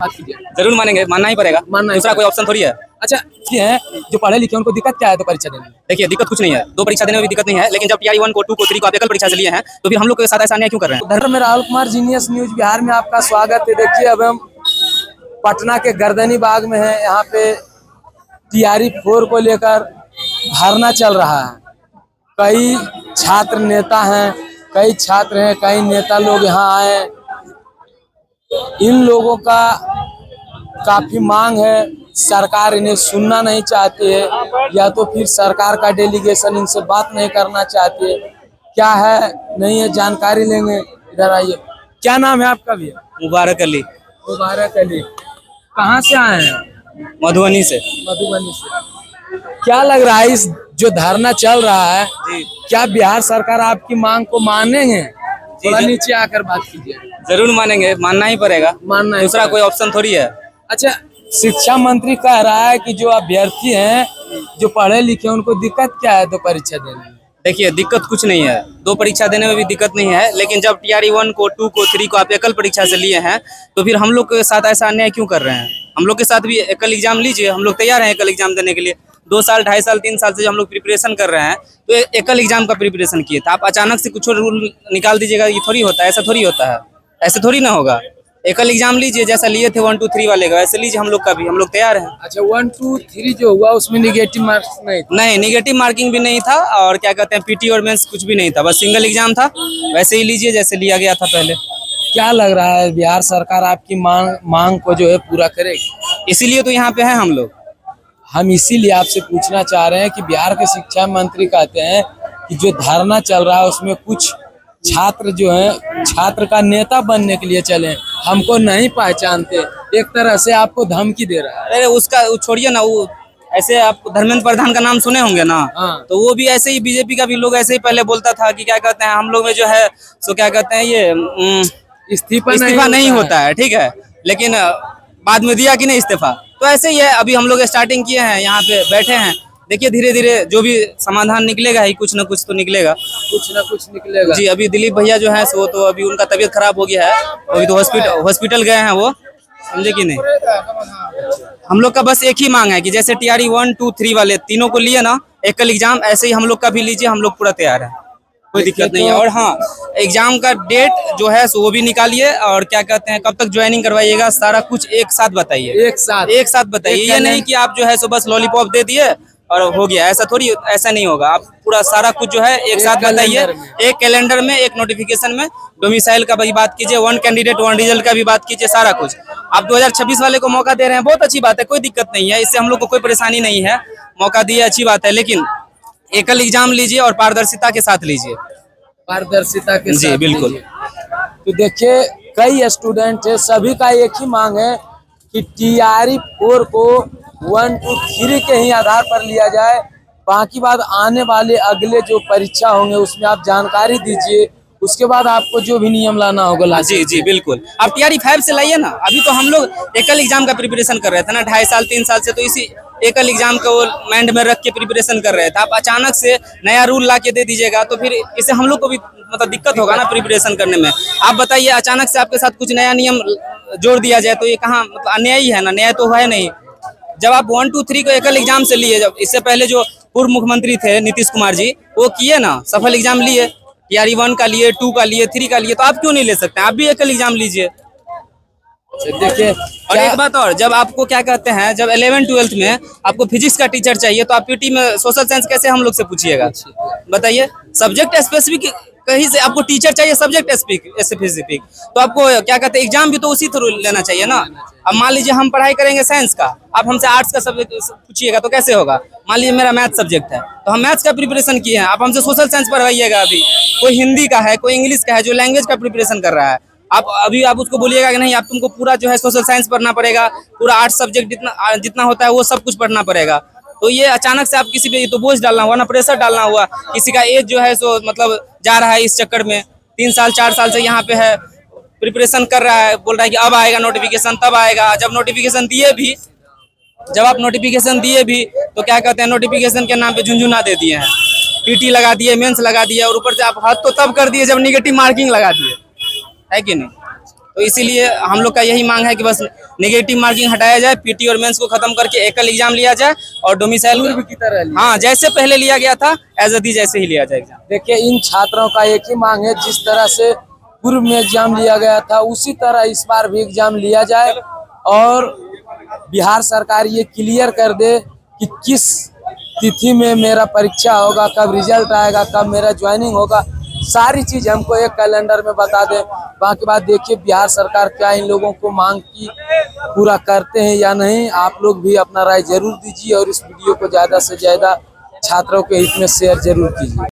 बात कीजिए। जरूर मानेंगे, मानना ही पड़ेगा, मानना ही दूसरा कोई ऑप्शन थोड़ी है। अच्छा, ये है जो पढ़े लिखे उनको दिक्कत क्या है तो परीक्षा देने में? देखिए दिक्कत कुछ नहीं है, दो परीक्षा देने में भी दिक्कत नहीं है, लेकिन जब टीआरई 1 को 2 को 3 को आप एकल परीक्षा से लिए हैं तो फिर हम लोग के साथ ऐसा अन्याय क्यों कर रहे हैं? धर्म में राहुल कुमार, जीनियस न्यूज बिहार में आपका स्वागत है। देखिए अब हम पटना के गर्दनी बाग में हैं। यहाँ पे टीआरई 4 को लेकर धरना चल रहा है। कई छात्र नेता हैं, कई छात्र हैं, कई नेता लोग यहाँ आए। इन लोगों का काफी मांग है, सरकार इन्हें सुनना नहीं चाहती है, या तो फिर सरकार का डेलीगेशन इनसे बात नहीं करना चाहती है। क्या है नहीं है जानकारी लेंगे। इधर आइए, क्या नाम है आपका भैया? मुबारक अली। मुबारक अली, कहाँ से आए हैं? मधुबनी से। मधुबनी से। क्या लग रहा है इस जो धरना चल रहा है जी। क्या बिहार सरकार आपकी मांग को मानेंगे? थोड़ा नीचे आकर बात कीजिए। जरूर मानेंगे, मानना ही पड़ेगा, मानना ही दूसरा कोई ऑप्शन थोड़ी है। अच्छा, शिक्षा मंत्री कह रहा है कि जो अभ्यर्थी हैं जो पढ़े लिखे उनको दिक्कत क्या है तो परीक्षा देने में? देखिए दिक्कत कुछ नहीं है, दो परीक्षा देने में भी दिक्कत नहीं है, लेकिन जब टीआरई 1 को 2 को 3 को आप एकल परीक्षा से लिए हैं तो फिर हम लोग के साथ ऐसा अन्याय क्यों कर रहे हैं? हम लोग के साथ भी एकल एग्जाम लीजिए, हम लोग तैयार हैं एकल एग्जाम देने के लिए। 2 साल 2.5 साल 3 साल से हम लोग प्रिपरेशन कर रहे हैं, तो एकल एग्जाम का प्रिपरेशन किए थे। आप अचानक से कुछ रूल निकाल दीजिएगा, ये थोड़ी होता है, ऐसा थोड़ी होता है, ऐसे थोड़ी ना होगा। एकल एग्जाम लीजिए, जैसा लिए थे 1 2 3 वाले का वैसे लीजिए, हम लोग का भी, हम लोग तैयार हैं। अच्छा, 1 2 3 जो हुआ उसमें निगेटिव मार्क्स नहीं, निगेटिव मार्किंग भी नहीं था, और क्या कहते हैं पीटी और मेंस कुछ भी नहीं था, बस सिंगल एग्जाम था। वैसे ही लीजिए जैसे लिया गया था पहले। क्या लग रहा है बिहार सरकार आपकी मांग को जो है पूरा करेगी? इसीलिए तो यहाँ पे हैं हम लोग। हम इसीलिए आपसे पूछना चाह रहे हैं कि बिहार के शिक्षा मंत्री कहते हैं कि जो धरना चल रहा है उसमें कुछ छात्र जो है छात्र का नेता बनने के लिए चले, हमको नहीं पहचानते, एक तरह से आपको धमकी दे रहा है। अरे उसका छोड़िए ना, वो ऐसे आप धर्मेंद्र प्रधान का नाम सुने होंगे ना। हाँ। तो वो भी ऐसे ही, बीजेपी का भी लोग ऐसे ही पहले बोलता था कि क्या कहते हैं हम लोग में जो है सो क्या कहते हैं ये इस्तीफा नहीं होता है, ठीक है, लेकिन बाद में दिया कि नहीं इस्तीफा। तो ऐसे ही है, अभी हम लोग स्टार्टिंग किए हैं, यहाँ पे बैठे हैं। देखिए धीरे धीरे जो भी समाधान निकलेगा ही, कुछ ना कुछ तो निकलेगा, कुछ ना कुछ निकलेगा जी। अभी दिलीप भैया जो है वो तो अभी उनका तबीयत खराब हो गया है, अभी तो हॉस्पिटल गए हैं वो, समझे कि नहीं। हम लोग का बस एक ही मांग है कि जैसे टीआरई 1 2 3 वाले तीनों को लिए ना एकल एग्जाम, ऐसे ही हम लोग का भी लीजिए, हम लोग पूरा तैयार है, कोई दिक्कत नहीं है। और हाँ, एग्जाम का डेट जो है वो भी निकालिए, और क्या कहते हैं कब तक ज्वाइनिंग करवाइएगा, सारा कुछ एक साथ बताइए। एक साथ बताइए, ये नहीं कि आप जो है सो बस लॉलीपॉप दे दिए और हो गया, ऐसा थोड़ी, ऐसा नहीं होगा। आप पूरा सारा कुछ जो है एक साथ बताइए, एक कैलेंडर में, एक नोटिफिकेशन में। डोमिसाइल का भी बात कीजिए, 1 कैंडिडेट 1 रिजल्ट का भी बात कीजिए, सारा कुछ। आप 2026 वाले को मौका दे रहे हैं, बहुत अच्छी बात है, कोई दिक्कत नहीं है, इससे हम लोग को कोई परेशानी नहीं है, मौका दिए अच्छी बात है, लेकिन एकल एग्जाम लीजिए और पारदर्शिता के साथ लीजिए। पारदर्शिता के जी साथ बिल्कुल। तो देखिए कई स्टूडेंट है, सभी का एक ही मांग है कि टीआरई 4 को 1 2 3 के ही आधार पर लिया जाए। बाकी बात आने वाले अगले जो परीक्षा होंगे उसमें आप जानकारी दीजिए, उसके बाद आपको जो भी नियम लाना होगा। जी जी बिल्कुल, आप टीआरई 5 से लाइए ना। अभी तो हम लोग एकल एग्जाम का प्रिपरेशन कर रहे थे ना 2.5 साल 3 साल से, तो इसी एकल एग्जाम को माइंड में रख के प्रिपरेशन कर रहे थे। आप अचानक से नया रूल ला के दे दीजिएगा तो फिर इससे हम लोग को भी मतलब दिक्कत होगा ना प्रिपरेशन करने में। आप बताइए, अचानक से आपके साथ कुछ नया नियम जोड़ दिया जाए तो ये कहाँ, मतलब अन्याय ही है ना, न्याय तो है नहीं। जब आप 1 2 3 को एकल एग्जाम से लिए, जब इससे पहले जो पूर्व मुख्यमंत्री थे नीतीश कुमार जी, वो किए ना, सफल एग्जाम लिए, टीआरई 1 का लिए, 2 का लिए, 3 का लिए, तो आप क्यों नहीं ले सकते? आप भी एकल एग्जाम लीजिए। देखिए, और एक बात और, जब आपको क्या कहते हैं, जब 11 12th में आपको फिजिक्स का टीचर चाहिए तो आप पीटी में सोशल साइंस कैसे हम लोग से पूछिएगा? बताइए, सब्जेक्ट स्पेसिफिक कहीं से आपको टीचर चाहिए, सब्जेक्ट स्पेसिफिक, तो आपको क्या कहते हैं एग्जाम भी तो उसी थ्रू लेना चाहिए ना। अब मान लीजिए हम पढ़ाई करेंगे साइंस का, आप हमसे आर्ट्स का सब्जेक्ट पूछिएगा तो कैसे होगा? मान लीजिए मेरा मैथ सब्जेक्ट है तो हम मैथ्स का प्रिपरेशन किए हैं, आप हमसे सोशल साइंस पढ़वाइएगा। अभी कोई हिंदी का है, कोई इंग्लिश का है, जो लैंग्वेज का प्रिपरेशन कर रहा है, आप उसको बोलिएगा कि नहीं आप तुमको पूरा जो है सोशल साइंस पढ़ना पड़ेगा, पूरा आर्ट्स सब्जेक्ट जितना होता है वो सब कुछ पढ़ना पड़ेगा। तो ये अचानक से आप किसी पे तो बोझ डालना हुआ ना, प्रेशर डालना हुआ। किसी का एज जो है सो मतलब जा रहा है इस चक्कर में, 3 साल 4 साल से यहाँ पे है, प्रिपरेशन कर रहा है, बोल रहा है कि अब आएगा नोटिफिकेशन, तब आएगा। जब नोटिफिकेशन दिए भी, जब आप नोटिफिकेशन दिए भी तो क्या कहते हैं, नोटिफिकेशन के नाम पे झुंझुना दे दिए हैं, पीटी लगा दिए, मेंस लगा दिए, और ऊपर से आप हद तो तब कर दिए जब निगेटिव मार्किंग लगा दिए, है कि नहीं। तो इसीलिए हम लोग का यही मांग है कि बस नेगेटिव मार्किंग हटाया जाए, पीटी और मेंस को खत्म करके एकल एग्जाम लिया जाए और डोमिसाइल पूर्व की तरह लिया। हाँ जैसे पहले लिया गया था एज अ जैसे ही लिया जाए एग्जाम। देखिए इन छात्रों का एक ही मांग है, जिस तरह से पूर्व में एग्जाम लिया गया था उसी तरह इस बार भी एग्जाम लिया जाए और बिहार सरकार ये क्लियर कर दे कि किस तिथि में मेरा परीक्षा होगा, कब रिजल्ट आएगा, कब मेरा ज्वाइनिंग होगा, सारी चीज हमको एक कैलेंडर में बता दे। बाकी बात देखिए बिहार सरकार क्या इन लोगों को मांग की पूरा करते हैं या नहीं। आप लोग भी अपना राय जरूर दीजिए और इस वीडियो को ज्यादा से ज्यादा छात्रों के हित में शेयर जरूर कीजिए।